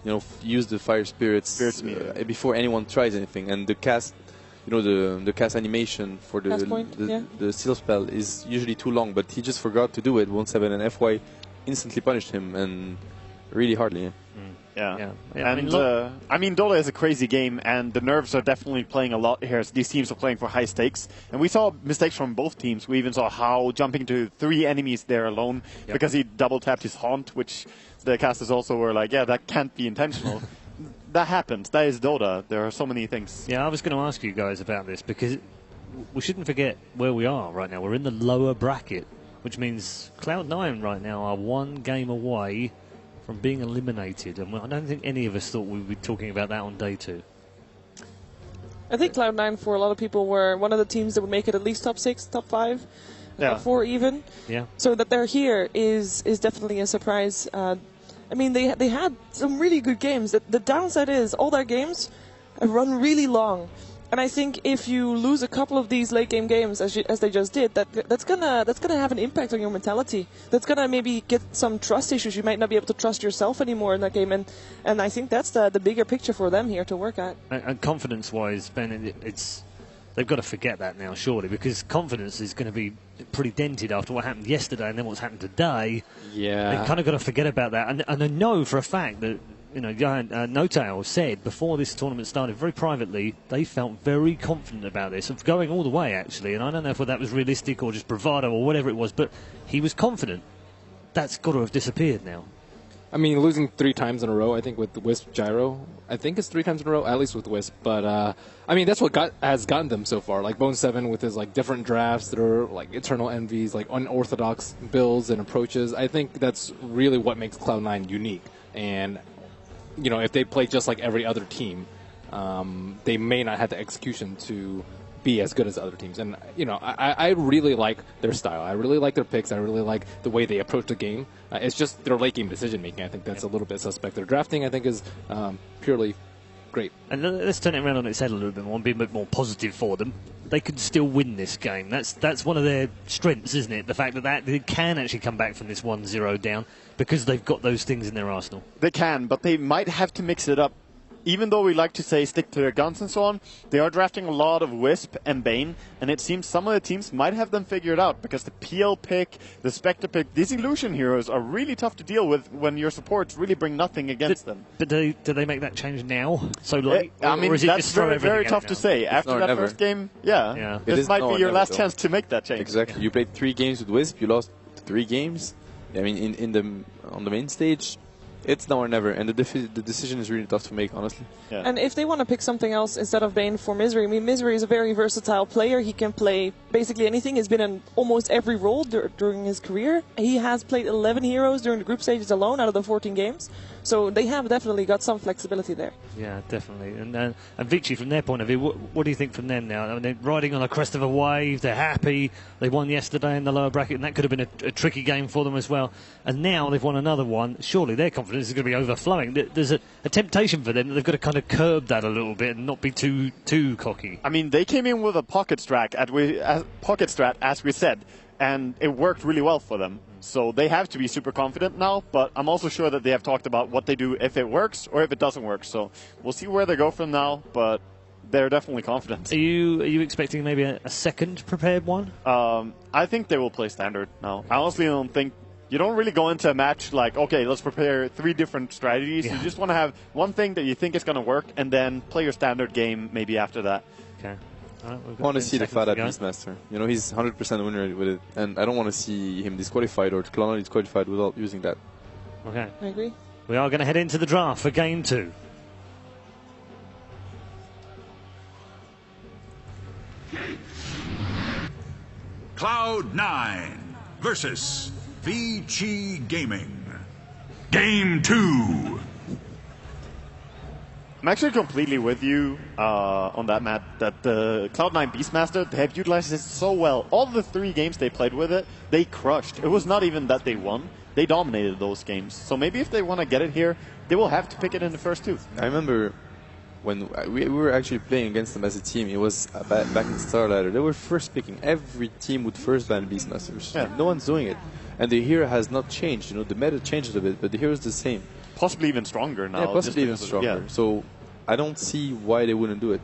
you know, use the fire spirits before anyone tries anything. And the cast, you know, the cast animation for the seal spell is usually too long, but he just forgot to do it. 1-7 and FY instantly punished him, and really hardly. Yeah. And I mean, Dota is a crazy game, and the nerves are definitely playing a lot here. These teams are playing for high stakes, and we saw mistakes from both teams. We even saw How jumping to 3 enemies there alone because he double tapped his Haunt, which the casters also were like, yeah, that can't be intentional. That happens. That is Dota. There are so many things. Yeah, I was going to ask you guys about this because we shouldn't forget where we are right now. We're in the lower bracket, which means Cloud9 right now are 1 game away from being eliminated, and I don't think any of us thought we would be talking about that on day 2. I think Cloud9 for a lot of people were one of the teams that would make it at least top 6, top 5, top 4 even. Yeah. So that they're here is definitely a surprise. I mean, they had some really good games. The downside is all their games have run really long. And I think if you lose a couple of these late game games, as they just did, that's gonna have an impact on your mentality. That's gonna maybe get some trust issues. You might not be able to trust yourself anymore in that game, and I think that's the bigger picture for them here to work at. And confidence-wise, Ben, they've got to forget that now, surely, because confidence is going to be pretty dented after what happened yesterday and then what's happened today. Yeah, they've kind of got to forget about that, and I know for a fact that. You know, No Tail said before this tournament started, very privately, they felt very confident about this, of going all the way, actually. And I don't know if that was realistic or just bravado or whatever it was, but he was confident. That's got to have disappeared now. I mean, losing 3 times in a row, I think, with the Wisp Gyro. I think it's 3 times in a row, at least with Wisp. But, I mean, that's what has gotten them so far. Like, Bone7 with his, like, different drafts that are, like, Eternal Envies, like, unorthodox builds and approaches. I think that's really what makes Cloud9 unique. And you know, if they play just like every other team, they may not have the execution to be as good as other teams. And, you know, I really like their style. I really like their picks. I really like the way they approach the game. It's just their late game decision making. I think that's a little bit suspect. Their drafting, I think, is purely great. And let's turn it around on its head a little bit more and be a bit more positive for them. They could still win this game. That's one of their strengths, isn't it? The fact that they can actually come back from this 1-0 down because they've got those things in their arsenal. They can, but they might have to mix it up. Even though we like to say stick to their guns and so on, they are drafting a lot of Wisp and Bane, and it seems some of the teams might have them figured out, because the PL pick, the Spectre pick, these Illusion heroes are really tough to deal with when your supports really bring nothing against them. But do they make that change now? So late? I mean, that's very tough to say. After that first game, this might be your last chance to make that change. Exactly. You played 3 games with Wisp, you lost 3 games. I mean, on the main stage, it's now or never, and the decision is really tough to make, honestly. Yeah. And if they want to pick something else instead of Bane for Misery, I mean, Misery is a very versatile player. He can play basically anything. He's been in almost every role during his career. He has played 11 heroes during the group stages alone out of the 14 games. So they have definitely got some flexibility there. Yeah, definitely. And Vici, from their point of view, what do you think from them now? I mean, they're riding on a crest of a wave. They're happy. They won yesterday in the lower bracket, and that could have been a tricky game for them as well. And now they've won another one. Surely their confidence is going to be overflowing. There's a temptation for them that they've got to kind of curb that a little bit and not be too cocky. I mean, they came in with a pocket strat, as we said, and it worked really well for them. So they have to be super confident now, but I'm also sure that they have talked about what they do if it works or if it doesn't work. So we'll see where they go from now, but they're definitely confident. Are you expecting maybe a second prepared one? I think they will play standard now. I honestly don't think... You don't really go into a match like, okay, let's prepare 3 different strategies. Yeah. You just want to have one thing that you think is going to work and then play your standard game maybe after that. Okay. I want to see the Fada Beastmaster. You know, he's 100% winner with it, and I don't want to see him disqualified or Cloud9 disqualified without using that. Okay. I agree. We are going to head into the draft for Game 2. Cloud9 versus Vici Gaming. Game 2. I'm actually completely with you on that, Matt, that the Cloud9 Beastmaster, they have utilized it so well. All the 3 games they played with it, they crushed. It was not even that they won. They dominated those games. So maybe if they want to get it here, they will have to pick it in the first 2. I remember when we were actually playing against them as a team, it was back in Star Ladder. They were first picking. Every team would first ban Beastmasters. Yeah. No one's doing it. And the hero has not changed. You know, the meta changes a bit, but the hero is the same. possibly even stronger now. Yeah, possibly even stronger. Yeah. So I don't see why they wouldn't do it.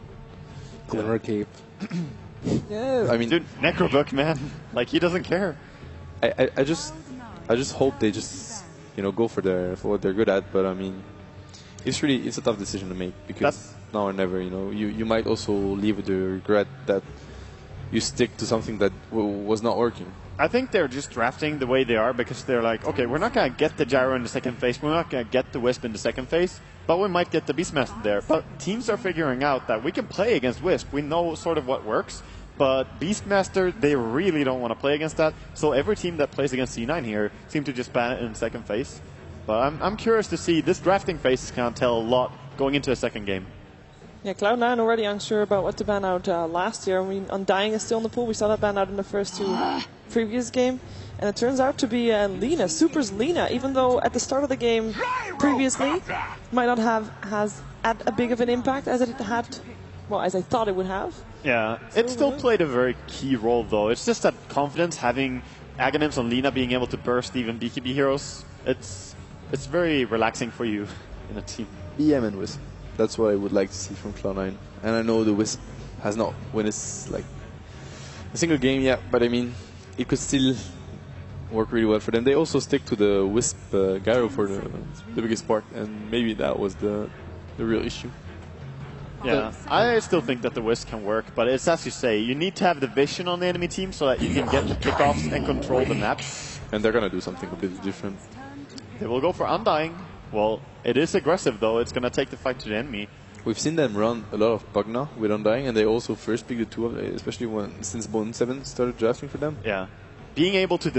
Glimmer Cape. Yeah. I mean, dude, Necrobook, man, like he doesn't care. I just hope they just go for what they're good at. But I mean, it's a tough decision to make because now or never. You might also leave with the regret that you stick to something that was not working. I think they're just drafting the way they are because they're like, okay, we're not going to get the Gyro in the second phase, we're not going to get the Wisp in the second phase, but we might get the Beastmaster there. But teams are figuring out that we can play against Wisp. We know sort of what works, but Beastmaster, they really don't want to play against that. So every team that plays against C9 here seem to just ban it in the second phase. But I'm curious to see. This drafting phase is going to tell a lot going into a second game. Yeah, Cloud9 already unsure about what to ban out last year. I mean, Undying is still in the pool. We saw that ban out in the first two previous game. And it turns out to be Lina, Super's Lina, even though at the start of the game previously might not have had a big of an impact as it had, well, as I thought it would have. Yeah, it still played a very key role though. It's just that confidence, having Aghanims on Lina being able to burst even BKB heroes, it's very relaxing for you in a team. EM and Wisp. That's what I would like to see from Cloud9. And I know the Wisp has not won a single game yet, but I mean, it could still work really well for them. They also stick to the Wisp Gyro for the biggest part, and maybe that was the real issue. Yeah, I still think that the Wisp can work, but it's as you say, you need to have the vision on the enemy team so that you can get the kickoffs and control the map. And they're going to do something completely different. They will go for Undying. Well, it is aggressive though, it's going to take the fight to the enemy. We've seen them run a lot of Pugna with Undying, and they also first picked the two of them, especially since Bone 7 started drafting for them. Yeah. Being able to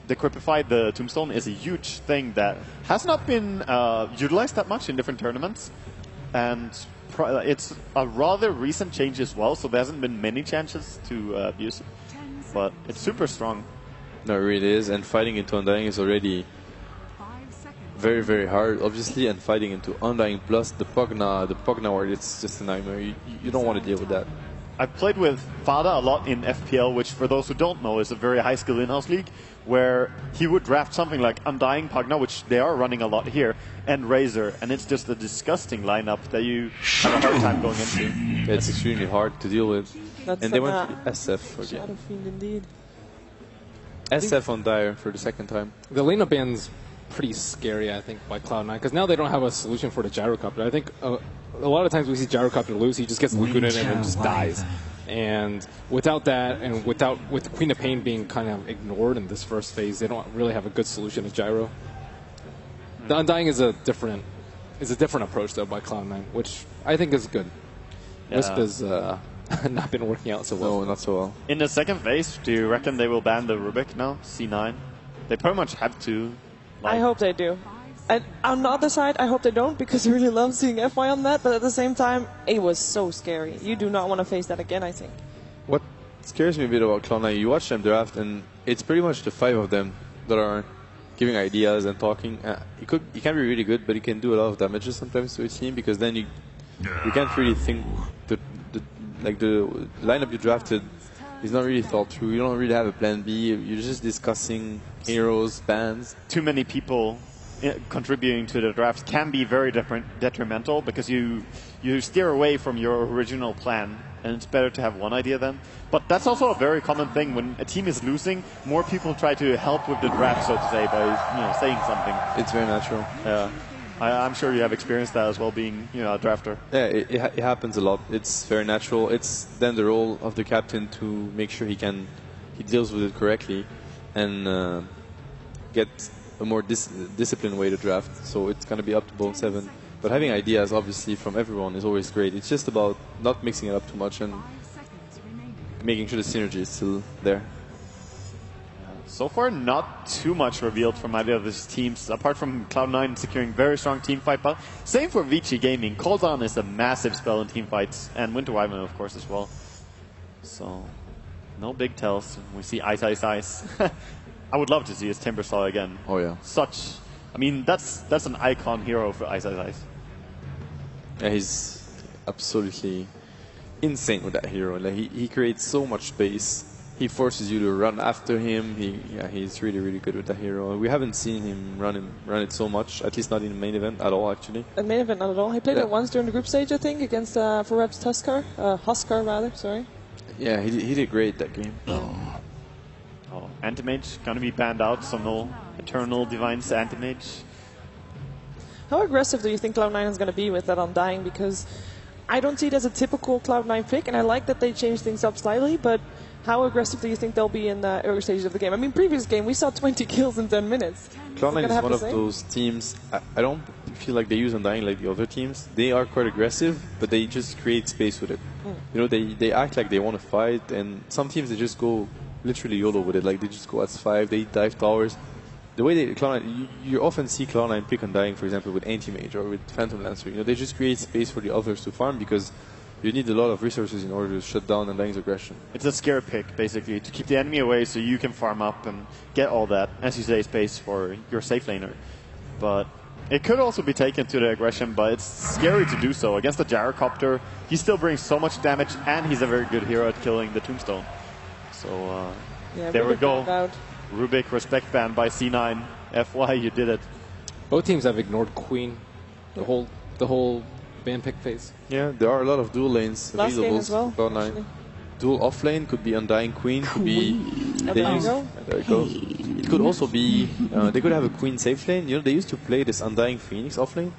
decrypify the Tombstone is a huge thing that has not been utilized that much in different tournaments. And it's a rather recent change as well, so there hasn't been many chances to abuse it. But it's super strong. No, it really is, and fighting into Undying is already very, very hard, obviously, and fighting into Undying plus the Pugna ward, it's just a nightmare. You don't want to deal with that. I've played with Fada a lot in FPL, which for those who don't know is a very high skill in-house league, where he would draft something like Undying Pugna, which they are running a lot here, and Razor, and it's just a disgusting lineup that you have a hard time going into. Yeah, it's extremely hard to deal with. That's and they went SF again. Shadow Fiend indeed. SF on Dire for the second time. The Lina ban's pretty scary, I think, by Cloud9, because now they don't have a solution for the Gyrocopter. I think a lot of times we see Gyrocopter lose, he just gets Laguna in and just dies. And without that, and with Queen of Pain being kind of ignored in this first phase, they don't really have a good solution to Gyro. The Undying is a different approach though by Cloud9, which I think is good. Yeah. Wisp has not been working out so well. No, not so well. In the second phase, do you reckon they will ban the Rubik now, C9? They pretty much have to. I hope they do. And on the other side, I hope they don't, because I really love seeing FY on that, but at the same time, it was so scary. You do not want to face that again, I think. What scares me a bit about Cloud9, you watch them draft, and it's pretty much the 5 of them that are giving ideas and talking. He can be really good, but he can do a lot of damages sometimes to a team, because then you can't really think. The lineup you drafted is not really thought through. You don't really have a plan B. You're just discussing heroes, bans. Too many people contributing to the draft can be very detrimental, because you steer away from your original plan, and it's better to have one idea then. But that's also a very common thing. When a team is losing, more people try to help with the draft, so to say, by saying something. It's very natural. Yeah. I'm sure you have experienced that as well, being a drafter. Yeah, it happens a lot. It's very natural. It's then the role of the captain to make sure he deals with it correctly and get a more disciplined way to draft. So it's going to be up to Bone 7. But having ideas, obviously, from everyone is always great. It's just about not mixing it up too much and making sure the synergy is still there. So far, not too much revealed from either of these teams, apart from Cloud9 securing very strong team fight. But same for Vici Gaming. Cold On is a massive spell in team fights, and Winter Wyvern, of course, as well. So, no big tells. We see Ice Ice Ice. I would love to see his Timbersaw again. Oh yeah. That's an icon hero for Ice Ice Ice. Yeah, he's absolutely insane with that hero. Like he creates so much space He forces you to run after him. He's really, really good with that hero. We haven't seen him run it so much, at least not in the main event at all, actually. In main event, not at all. He played it once during the group stage, I think, against for Reb's Huskar, rather. Sorry. Yeah, he did great that game. Oh, Anti-Mage gonna be banned out, so no Eternal Divine's Anti-Mage. How aggressive do you think Cloud9 is going to be with that Undying? Because I don't see it as a typical Cloud9 pick, and I like that they changed things up slightly, but how aggressive do you think they'll be in the early stages of the game? I mean, previous game, we saw 20 kills in 10 minutes. Cloud9 is one of those teams, I don't feel like they use Undying like the other teams. They are quite aggressive, but they just create space with it. You know, they act like they want to fight, and some teams, they just go literally YOLO with it. Like, they just go S5, they dive towers. The way they Cloud9, you often see Cloud9 pick Undying, for example, with Anti-Mage or with Phantom Lancer. You know, they just create space for the others to farm because you need a lot of resources in order to shut down Undying's aggression. It's a scare pick, basically, to keep the enemy away so you can farm up and get all that, as you say, space for your safe laner. But it could also be taken to the aggression, but it's scary to do so. Against the Gyrocopter, he still brings so much damage, and he's a very good hero at killing the Tombstone. So, there we go. Rubik, respect ban by C9. FY, you did it. Both teams have ignored Queen the whole ban pick phase. Yeah, there are a lot of dual lanes Last available game as well, for Cloud9. Dual off lane could be Undying Queen, could be there you go. It could also be they could have a Queen safe lane. You know, they used to play this Undying Phoenix off lane,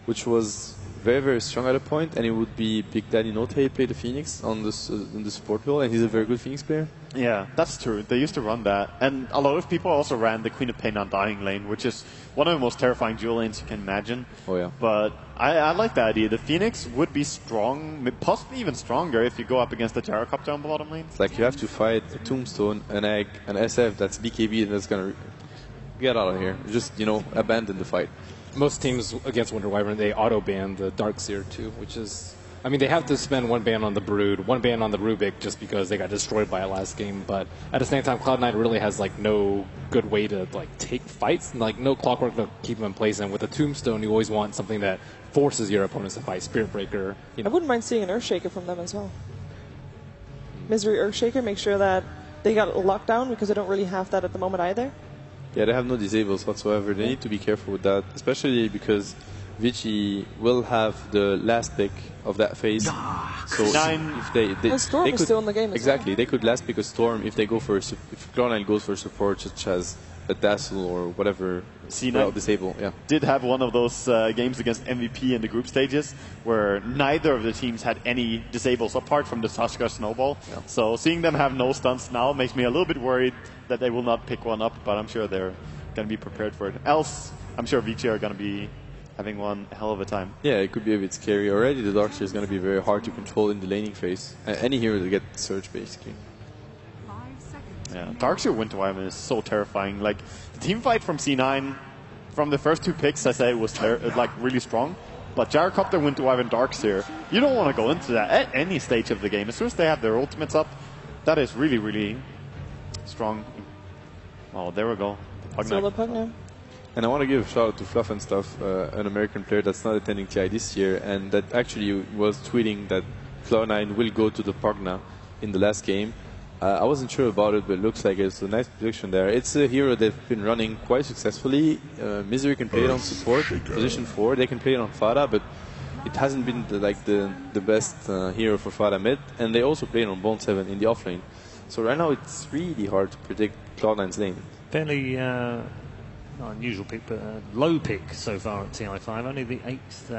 which was very, very strong at a point, and it would be Big Daddy Note play the Phoenix on this in the support role, and he's a very good Phoenix player. Yeah, that's true. They used to run that, and a lot of people also ran the Queen of Pain Undying lane, which is one of the most terrifying dual lanes you can imagine. Oh yeah. But I like the idea. The Phoenix would be strong, possibly even stronger if you go up against the Gyrocopter on the bottom lane. It's like you have to fight a Tombstone, an Egg, an SF that's BKB, and that's gonna get out of here. Just, you know, abandon the fight. Most teams against Wonder Wyvern, they auto-ban the Darkseer too, which is... I mean, they have to spend one ban on the Brood, one ban on the Rubik just because they got destroyed by it last game, but at the same time, Cloud9 really has, like, no good way to, like, take fights, like, no clockwork to keep them in place, and with a Tombstone, you always want something that forces your opponents to fight. Spirit Breaker, you know. I wouldn't mind seeing an Earthshaker from them as well. Misery Earthshaker, make sure that they got locked down because they don't really have that at the moment either. Yeah, they have no disables whatsoever. They need to be careful with that, especially because Vici will have the last pick of that phase. So if they Storm is could, still in the game. Exactly, they could last pick a Storm if they go for if Cloud9 goes for support such as a Dazzle or whatever. C9 disable. Yeah, did have one of those games against MVP in the group stages where neither of the teams had any disables apart from the Sashka Snowball. Yeah. So seeing them have no stunts now makes me a little bit worried that they will not pick one up, but I'm sure they're going to be prepared for it. Else, I'm sure Vici are going to be having one hell of a time. Yeah, it could be a bit scary. Already the Darkseer is going to be very hard to control in the laning phase. Any hero to get Surge, basically. Yeah, Darkseer Winter Wyvern is so terrifying. Like, the team fight from C9, from the first two picks, I say, was like really strong. But Gyrocopter, Winter Wyvern, Darkseer, you don't want to go into that at any stage of the game. As soon as they have their ultimates up, that is really, really strong. Oh, there we go. Pugna. And I want to give a shout out to Fluff and Stuff, an American player that's not attending TI this year, and that actually was tweeting that Cloud9 will go to the Pugna in the last game. I wasn't sure about it, but it looks like it's a nice prediction there. It's a hero they've been running quite successfully. Misery can play it on support, position 4. They can play it on Fada, but it hasn't been the best hero for Fada mid. And they also play it on Bone 7 in the offlane. So right now it's really hard to predict Cloud9's lane. Fairly not unusual pick, but low pick so far at TI5. Only the 8th